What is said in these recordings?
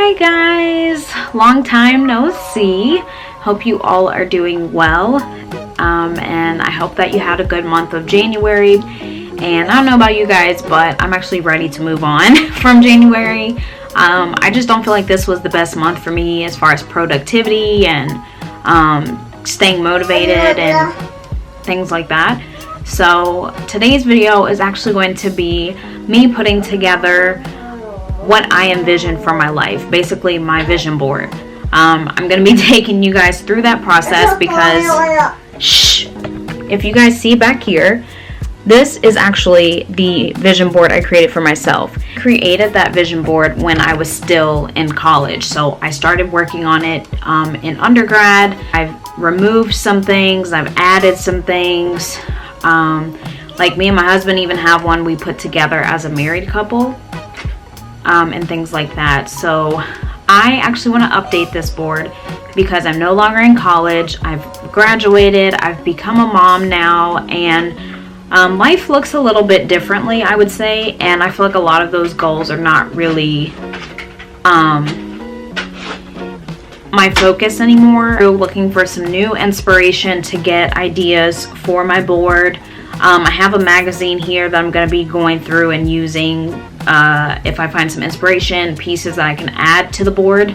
Hi guys, long time no see. Hope you all are doing well, and I hope that you had a good month of January. And I don't know about you guys, but I'm actually ready to move on from January. I just don't feel like this was the best month for me as far as productivity and staying motivated and things like that. So today's video is actually going to be me putting together what I envision for my life, basically my vision board. I'm going to be taking you guys through that process because, if you guys see back here, this is actually the vision board I created for myself. I created that vision board when I was still in college. So I started working on it in undergrad. I've removed some things, I've added some things. Like me and my husband even have one we put together as a married couple. And things like that. So I actually want to update this board because I'm no longer in college. I've graduated, I've become a mom now, and life looks a little bit differently, I would say, and I feel like a lot of those goals are not really my focus anymore. So looking for some new inspiration to get ideas for my board. I have a magazine here that I'm going to be going through and using if I find some inspiration, pieces that I can add to the board.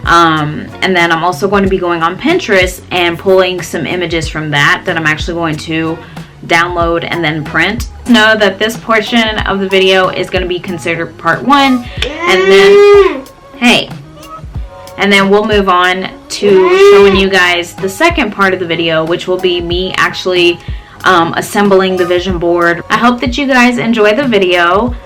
And then I'm also going to be going on Pinterest and pulling some images from that I'm actually going to download and then print. Know that this portion of the video is going to be considered part one, and then we'll move on to showing you guys the second part of the video, which will be me actually assembling the vision board. I hope that you guys enjoy the video.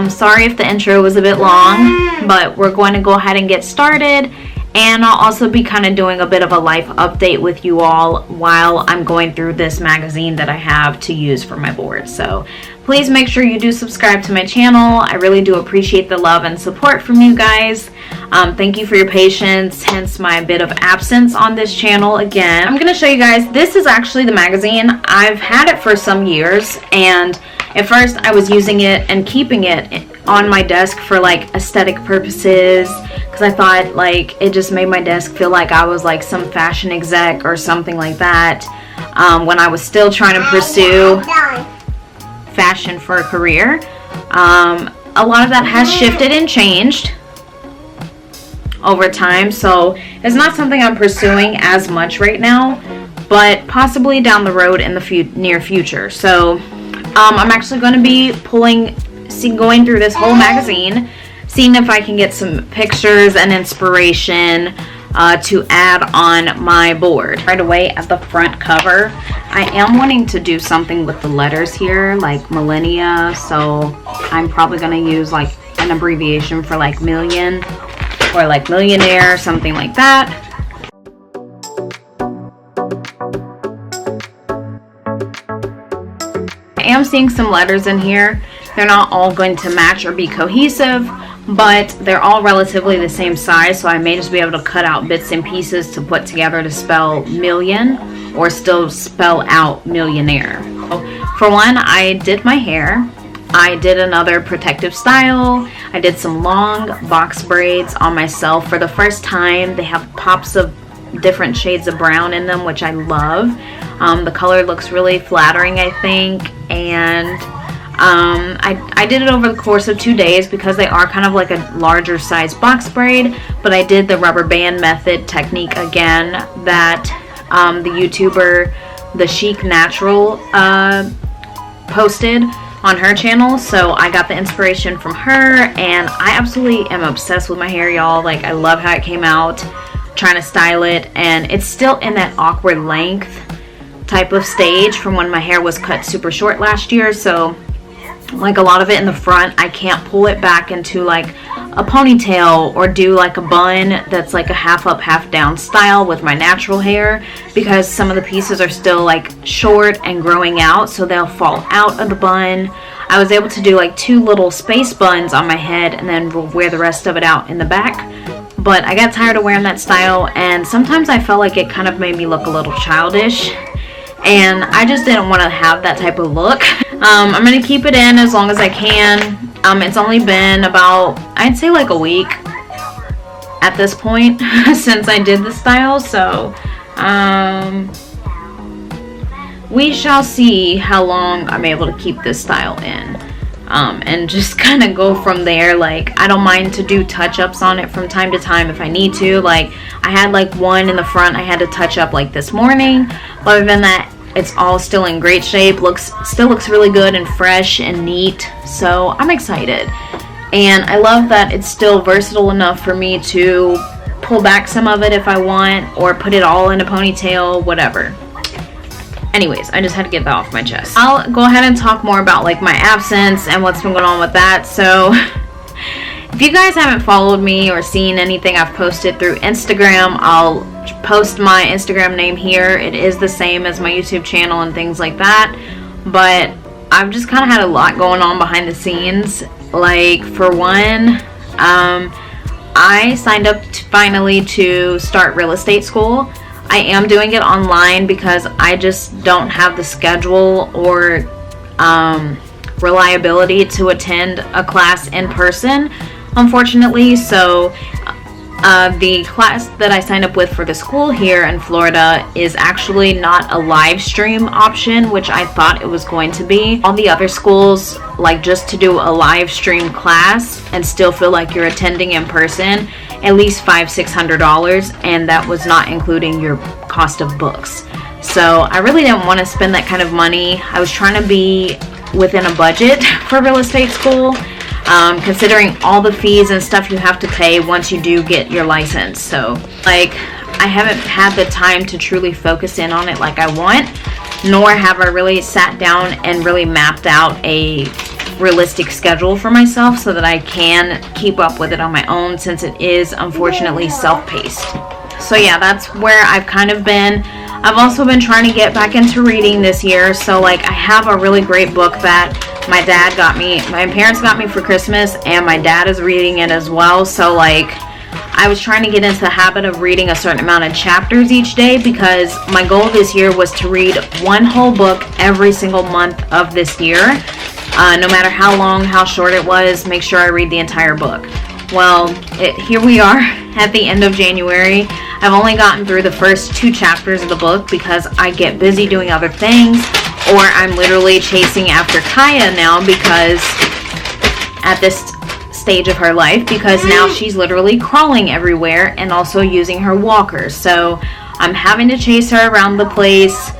Sorry if the intro was a bit long, but we're going to go ahead and get started, and I'll also be kind of doing a bit of a life update with you all while I'm going through this magazine that I have to use for my board. So please make sure you do subscribe to my channel. I really do appreciate the love and support from you guys. Thank you for your patience, hence my bit of absence on this channel again. I'm going to show you guys, this is actually the magazine. I've had it for some years, and at first I was using it and keeping it on my desk for like aesthetic purposes, because I thought like it just made my desk feel like I was like some fashion exec or something like that, when I was still trying to pursue fashion for a career. A lot of that has shifted and changed over time, so it's not something I'm pursuing as much right now, but possibly down the road in the near future. So I'm actually going to be going through this whole magazine, seeing if I can get some pictures and inspiration to add on my board. Right away at the front cover, I am wanting to do something with the letters here, like millennia, so I'm probably going to use like an abbreviation for like million or like millionaire, something like that. I am seeing some letters in here. They're not all going to match or be cohesive, but they're all relatively the same size, so I may just be able to cut out bits and pieces to put together to spell million or still spell out millionaire. So for one, I did my hair. I did another protective style. I did some long box braids on myself for the first time. They have pops of different shades of brown in them, which I love. The color looks really flattering, I think, and I did it over the course of 2 days because they are kind of like a larger size box braid, but I did the rubber band method technique again that the YouTuber The Chic Natural posted on her channel. So I got the inspiration from her, and I absolutely am obsessed with my hair, y'all. Like, I love how it came out. Trying to style it, and it's still in that awkward length type of stage from when my hair was cut super short last year. So like a lot of it in the front, I can't pull it back into like a ponytail or do like a bun that's like a half up half down style with my natural hair, because some of the pieces are still like short and growing out, so they'll fall out of the bun. I was able to do like 2 little space buns on my head and then wear the rest of it out in the back, but I got tired of wearing that style, and sometimes I felt like it kind of made me look a little childish, and I just didn't want to have that type of look. I'm going to keep it in as long as I can. It's only been about, I'd say like a week. at this point since I did the style. So we shall see how long I'm able to keep this style in, and just kind of go from there. Like, I don't mind to do touch-ups on it from time to time if I need to. Like, I had like one in the front I had to touch up like this morning, but other than that, it's all still in great shape. Still looks really good and fresh and neat. So I'm excited, and I love that it's still versatile enough for me to pull back some of it if I want, or put it all in a ponytail, whatever. Anyways, I just had to get that off my chest. I'll go ahead and talk more about like my absence and what's been going on with that. So if you guys haven't followed me or seen anything I've posted through Instagram, I'll post my Instagram name here. It is the same as my YouTube channel and things like that. But I've just kind of had a lot going on behind the scenes. Like, for one, I signed up finally to start real estate school. I am doing it online because I just don't have the schedule or reliability to attend a class in person, unfortunately. So the class that I signed up with for the school here in Florida is actually not a live stream option, which I thought it was going to be. All the other schools, like, just to do a live stream class and still feel like you're attending in person, at least $500-600, and that was not including your cost of books. So I really didn't want to spend that kind of money. I was trying to be within a budget for real estate school, considering all the fees and stuff you have to pay once you do get your license. So, like, I haven't had the time to truly focus in on it like I want, nor have I really sat down and really mapped out a realistic schedule for myself so that I can keep up with it on my own, since it is unfortunately self-paced. So yeah, that's where I've kind of been. I've also been trying to get back into reading this year. So, like, I have a really great book that my dad got me, my parents got me for Christmas, and my dad is reading it as well. So, like, I was trying to get into the habit of reading a certain amount of chapters each day, because my goal this year was to read one whole book every single month of this year. No matter how long, how short it was, make sure I read the entire book. Well, here we are at the end of January. I've only gotten through the first 2 chapters of the book because I get busy doing other things, or I'm literally chasing after Kaya now, because at this stage of her life, because now she's literally crawling everywhere and also using her walker. So I'm having to chase her around the place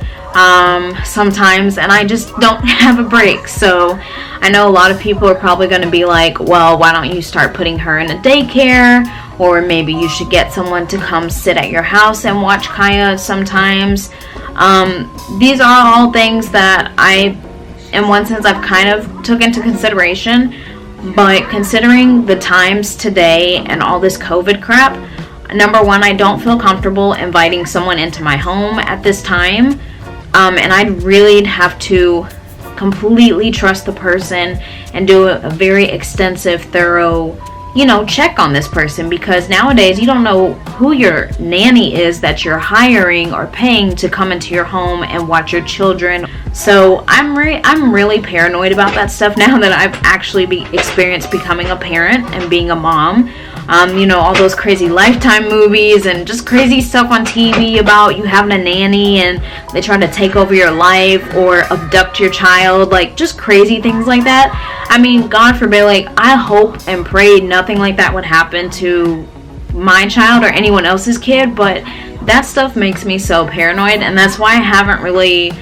sometimes, and I just don't have a break. So I know a lot of people are probably going to be like, well, why don't you start putting her in a daycare, or maybe you should get someone to come sit at your house and watch Kaya sometimes. These are all things that I, in one sense, I've kind of took into consideration, but considering the times today and all this COVID crap, number one, I don't feel comfortable inviting someone into my home at this time. And I'd really have to completely trust the person and do a very extensive, thorough, check on this person, because nowadays you don't know who your nanny is that you're hiring or paying to come into your home and watch your children. So I'm really paranoid about that stuff now that I've actually experienced becoming a parent and being a mom. All those crazy Lifetime movies and just crazy stuff on TV about you having a nanny and they try to take over your life or abduct your child, like just crazy things like that. I mean, God forbid, like, I hope and pray nothing like that would happen to my child or anyone else's kid, but that stuff makes me so paranoid, and that's why I haven't really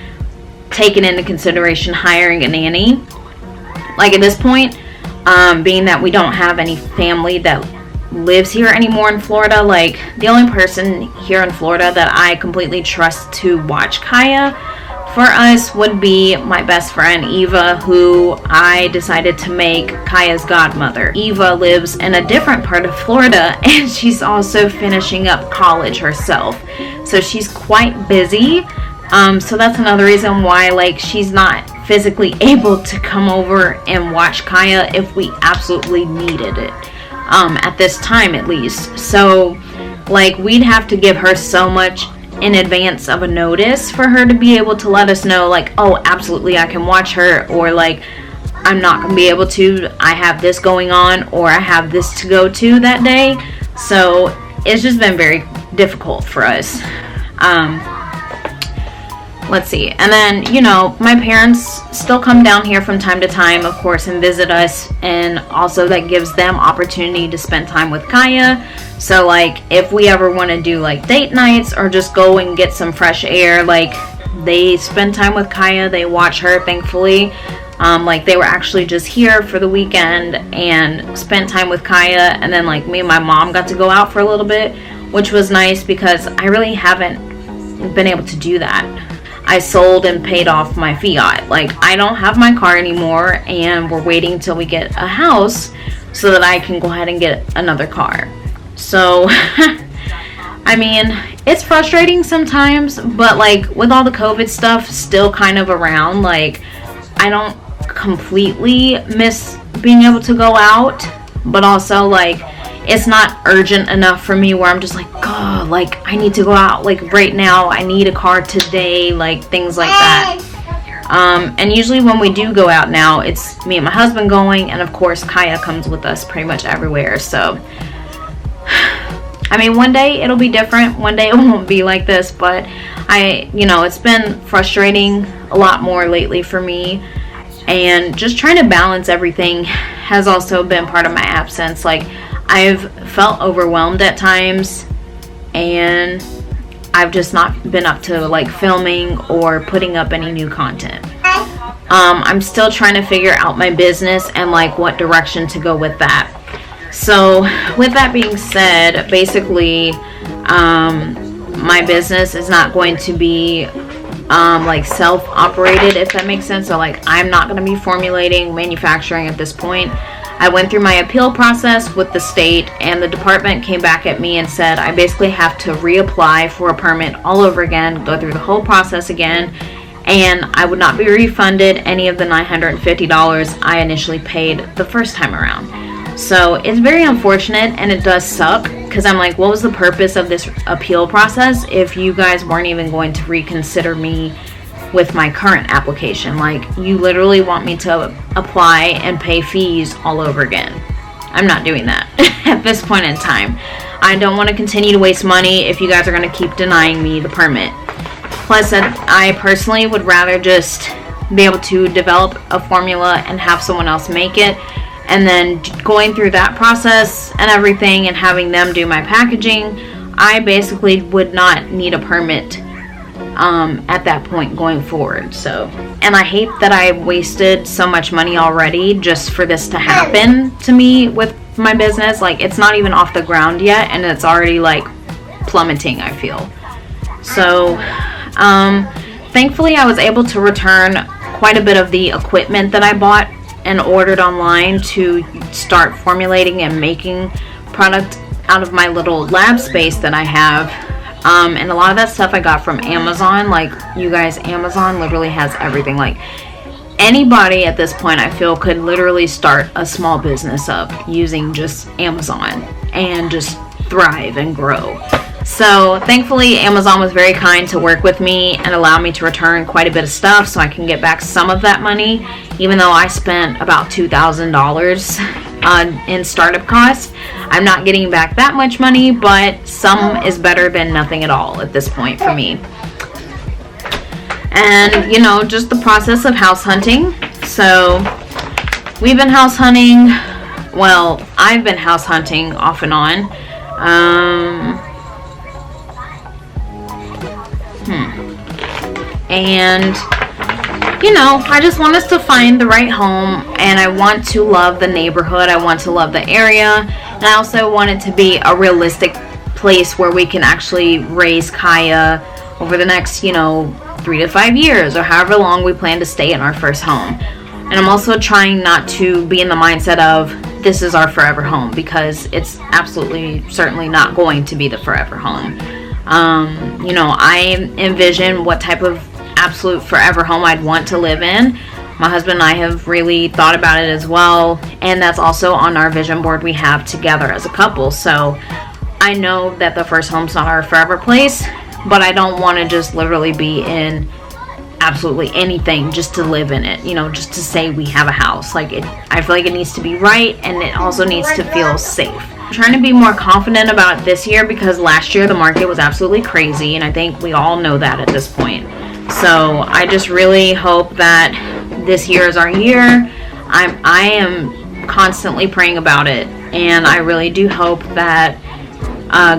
taken into consideration hiring a nanny. Like, at this point, being that we don't have any family that lives here anymore in Florida, like, the only person here in Florida that I completely trust to watch Kaya for us would be my best friend Eva, who I decided to make Kaya's godmother. Eva lives in a different part of Florida, and she's also finishing up college herself, so she's quite busy. So that's another reason why, like, she's not physically able to come over and watch Kaya if we absolutely needed it. At this time, at least. So, like, we'd have to give her so much in advance of a notice for her to be able to let us know, like, oh, absolutely, I can watch her, or, like, I'm not going to be able to, I have this going on, or I have this to go to that day. So it's just been very difficult for us. Let's see. And then, you know, my parents still come down here from time to time, of course, and visit us. And also that gives them opportunity to spend time with Kaya. So, like, if we ever want to do, like, date nights or just go and get some fresh air, like, they spend time with Kaya. They watch her, thankfully. Like, they were actually just here for the weekend and spent time with Kaya. And then, like, me and my mom got to go out for a little bit, which was nice because I really haven't been able to do that. I sold and paid off my Fiat. Like, I don't have my car anymore, and we're waiting till we get a house so that I can go ahead and get another car. So, I mean, it's frustrating sometimes, but like with all the COVID stuff still kind of around, like, I don't completely miss being able to go out, but also, like, it's not urgent enough for me where I'm just like, God, like, I need to go out, like, right now. I need a car today, like, things like that. And usually when we do go out now, it's me and my husband going, and of course Kaya comes with us pretty much everywhere. So, I mean, one day it'll be different. One day it won't be like this, but you know, it's been frustrating a lot more lately for me. And just trying to balance everything has also been part of my absence. Like, I've felt overwhelmed at times, and I've just not been up to, like, filming or putting up any new content. I'm still trying to figure out my business and, like, what direction to go with that. So, with that being said, basically, my business is not going to be like self-operated, if that makes sense. So, like, I'm not going to be formulating, manufacturing at this point. I went through my appeal process with the state, and the department came back at me and said I basically have to reapply for a permit all over again, go through the whole process again, and I would not be refunded any of the $950 I initially paid the first time around. So it's very unfortunate, and it does suck, because I'm like, what was the purpose of this appeal process if you guys weren't even going to reconsider me with my current application? Like, you literally want me to apply and pay fees all over again. I'm not doing that at this point in time. I don't want to continue to waste money if you guys are going to keep denying me the permit. Plus, I personally would rather just be able to develop a formula and have someone else make it, and then going through that process and everything and having them do my packaging. I basically would not need a permit at that point going forward. So, and I hate that I wasted so much money already just for this to happen to me with my business. Like, it's not even off the ground yet, and it's already, like, plummeting, I feel. So, thankfully I was able to return quite a bit of the equipment that I bought and ordered online to start formulating and making product out of my little lab space that I have. And a lot of that stuff I got from Amazon. Like, you guys, Amazon literally has everything. Like, anybody at this point, I feel, could literally start a small business up using just Amazon and just thrive and grow. So thankfully Amazon was very kind to work with me and allow me to return quite a bit of stuff so I can get back some of that money, even though I spent about $2,000 in startup costs. I'm not getting back that much money, but some is better than nothing at all at this point for me. And, you know, just the process of house hunting. So we've been house hunting. Well, I've been house hunting off and on. And, you know, I just want us to find the right home, and I want to love the neighborhood. I want to love the area, and I also want it to be a realistic place where we can actually raise Kaya over the next, you know, 3 to 5 years, or however long we plan to stay in our first home. And I'm also trying not to be in the mindset of this is our forever home, because it's absolutely certainly not going to be the forever home. You know, I envision what type of absolute forever home I'd want to live in. My husband and I have really thought about it as well, and that's also on our vision board we have together as a couple. So I know that the first home's not our forever place, but I don't want to just literally be in absolutely anything just to live in it, you know, just to say we have a house. Like, I feel like it needs to be right, and it also needs to feel safe. I'm trying to be more confident about it this year because last year the market was absolutely crazy, and I think we all know that at this point. So I just really hope that this year is our year. I am constantly praying about it, and I really do hope that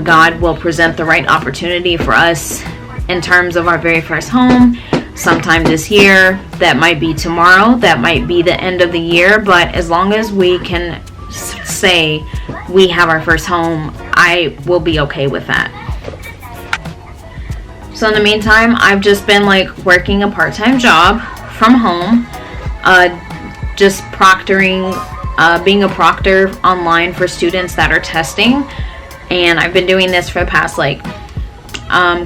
God will present the right opportunity for us in terms of our very first home sometime this year. That might be tomorrow, that might be the end of the year, but as long as we can say we have our first home, I will be okay with that. So in the meantime, I've just been like working a part-time job from home, just proctoring, being a proctor online for students that are testing. And I've been doing this for the past like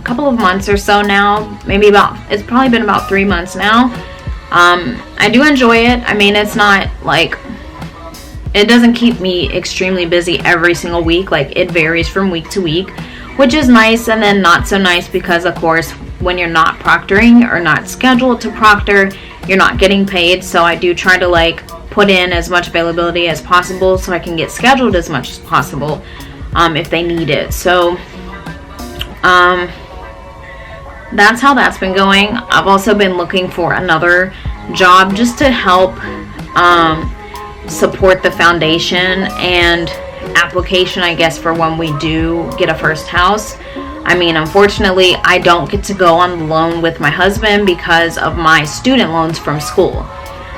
couple of months or so now. It's probably been about 3 months now. I do enjoy it. I mean, it's not like, it doesn't keep me extremely busy every single week. Like, it varies from week to week, which is nice and then not so nice, because of course when you're not proctoring or not scheduled to proctor, you're not getting paid. So I do try to like put in as much availability as possible so I can get scheduled as much as possible if they need it. So that's how that's been going. I've also been looking for another job just to help support the foundation and application, I guess, for when we do get a first house. I mean, unfortunately, I don't get to go on the loan with my husband because of my student loans from school.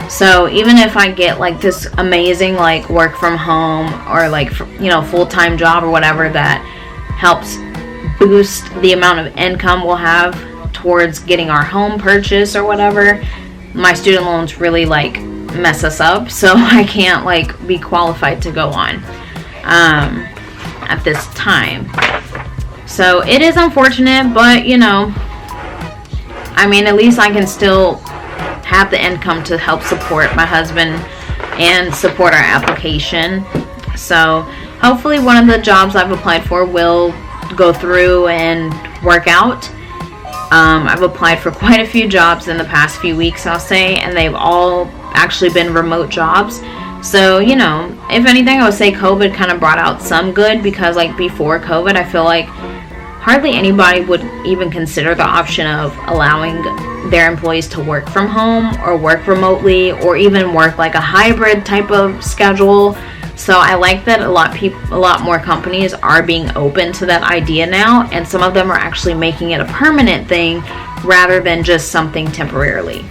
So even if I get like this amazing like work from home or like, you know, full-time job or whatever that helps boost the amount of income we'll have towards getting our home purchase or whatever, my student loans really like mess us up, so I can't like be qualified to go on at this time. So it is unfortunate, but you know, I mean, at least I can still have the income to help support my husband and support our application. So hopefully one of the jobs I've applied for will go through and work out. I've applied for quite a few jobs in the past few weeks, I'll say, and they've all actually been remote jobs. So, you know, if anything, I would say COVID kind of brought out some good, because like before COVID, I feel like hardly anybody would even consider the option of allowing their employees to work from home or work remotely or even work like a hybrid type of schedule. So I like that a lot more companies are being open to that idea now, and some of them are actually making it a permanent thing rather than just something temporarily.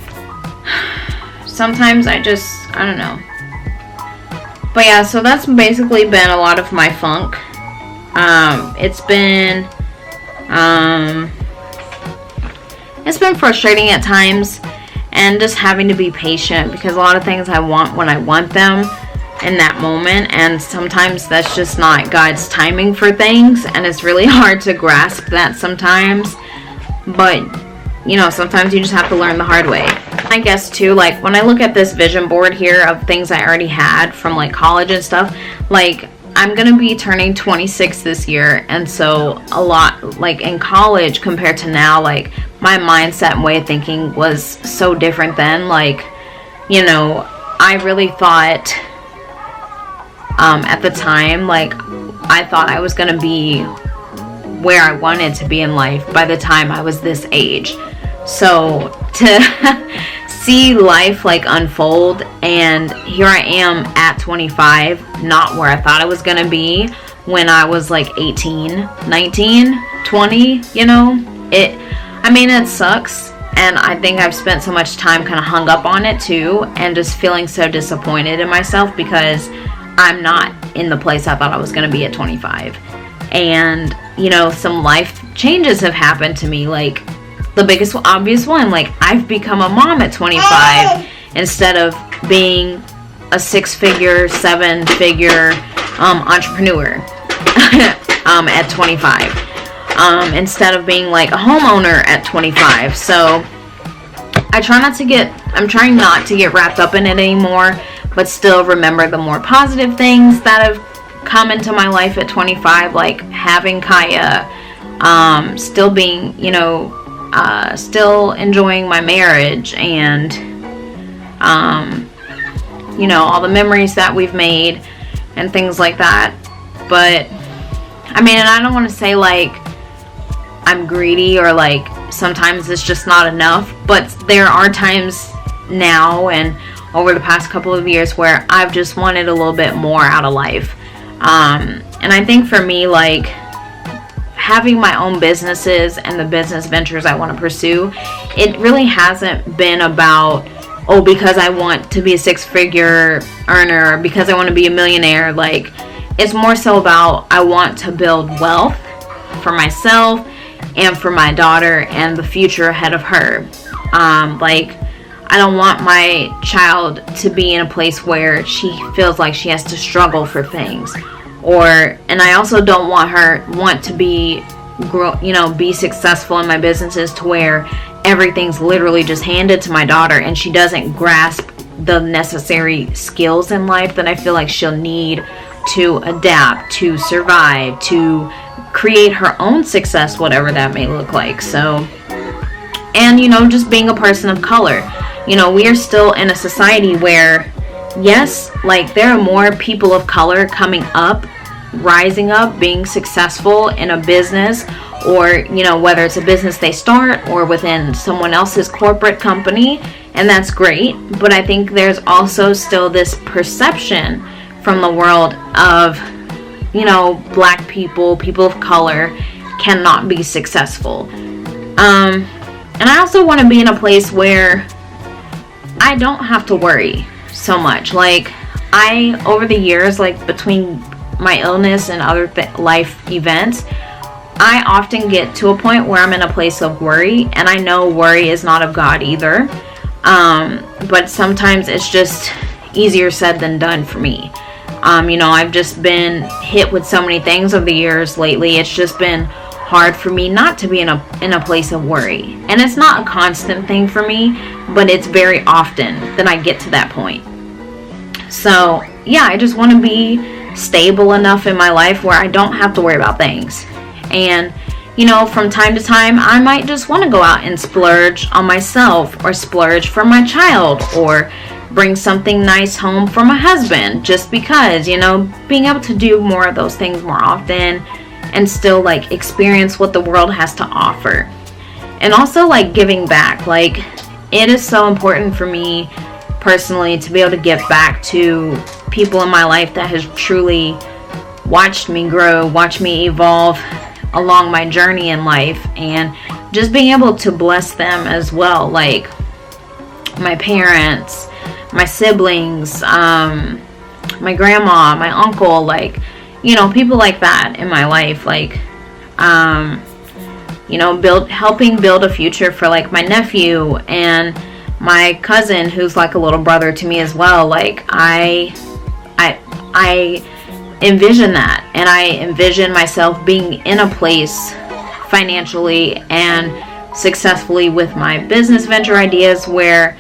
Sometimes I don't know. But yeah, so that's basically been a lot of my funk. It's been frustrating at times, and just having to be patient, because a lot of things I want when I want them in that moment, and sometimes that's just not God's timing for things, and it's really hard to grasp that sometimes. But you know, sometimes you just have to learn the hard way. I guess too, like when I look at this vision board here of things I already had from like college and stuff, like I'm gonna be turning 26 this year, and so a lot, like in college compared to now, like my mindset and way of thinking was so different then. Like, you know, I really thought at the time, like I thought I was gonna be where I wanted to be in life by the time I was this age. So to see life like unfold, and here I am at 25, not where I thought I was gonna be when I was like 18, 19, 20, you know, it sucks. And I think I've spent so much time kind of hung up on it too, and just feeling so disappointed in myself because I'm not in the place I thought I was going to be at 25. And, you know, some life changes have happened to me. Like, the biggest obvious one, like, I've become a mom at 25 instead of being a 6-figure, 7-figure entrepreneur at 25. Instead of being like a homeowner at 25. So I'm trying not to get wrapped up in it anymore, but still remember the more positive things that have come into my life at 25, like having Kaya, still being, you know, still enjoying my marriage, and you know, all the memories that we've made and things like that. But I mean, and I don't want to say like I'm greedy or like sometimes it's just not enough, but there are times now and over the past couple of years where I've just wanted a little bit more out of life. And I think for me, like, having my own businesses and the business ventures I want to pursue, it really hasn't been about, oh, because I want to be a six-figure earner, because I want to be a millionaire. Like, it's more so about I want to build wealth for myself and for my daughter and the future ahead of her. Like, I don't want my child to be in a place where she feels like she has to struggle for things. And I also don't want to be successful in my businesses to where everything's literally just handed to my daughter and she doesn't grasp the necessary skills in life that I feel like she'll need to adapt, to survive, to create her own success, whatever that may look like. So, and just being a person of color, we are still in a society where, yes, like, there are more people of color coming up, rising up, being successful in a business, or whether it's a business they start or within someone else's corporate company, and that's great. But I think there's also still this perception from the world of black people of color cannot be successful. And I also want to be in a place where I don't have to worry so much. Like, over the years, like between my illness and other life events, I often get to a point where I'm in a place of worry, and I know worry is not of God either. But sometimes it's just easier said than done for me. I've just been hit with so many things over the years lately. It's just been hard for me not to be in a place of worry. And it's not a constant thing for me, but it's very often that I get to that point. So yeah, I just want to be stable enough in my life where I don't have to worry about things. And from time to time, I might just want to go out and splurge on myself, or splurge for my child, or bring something nice home for my husband, just because, being able to do more of those things more often and still like experience what the world has to offer. And also like giving back. Like, it is so important for me personally to be able to give back to people in my life that has truly watched me grow, watched me evolve along my journey in life, and just being able to bless them as well. Like my parents, my siblings, my grandma, my uncle, like, people like that in my life, like, helping build a future for like my nephew and my cousin, who's like a little brother to me as well. Like, I envision that, and I envision myself being in a place financially and successfully with my business venture ideas where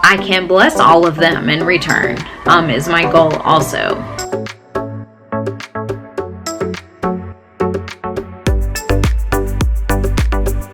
I can bless all of them in return, is my goal also.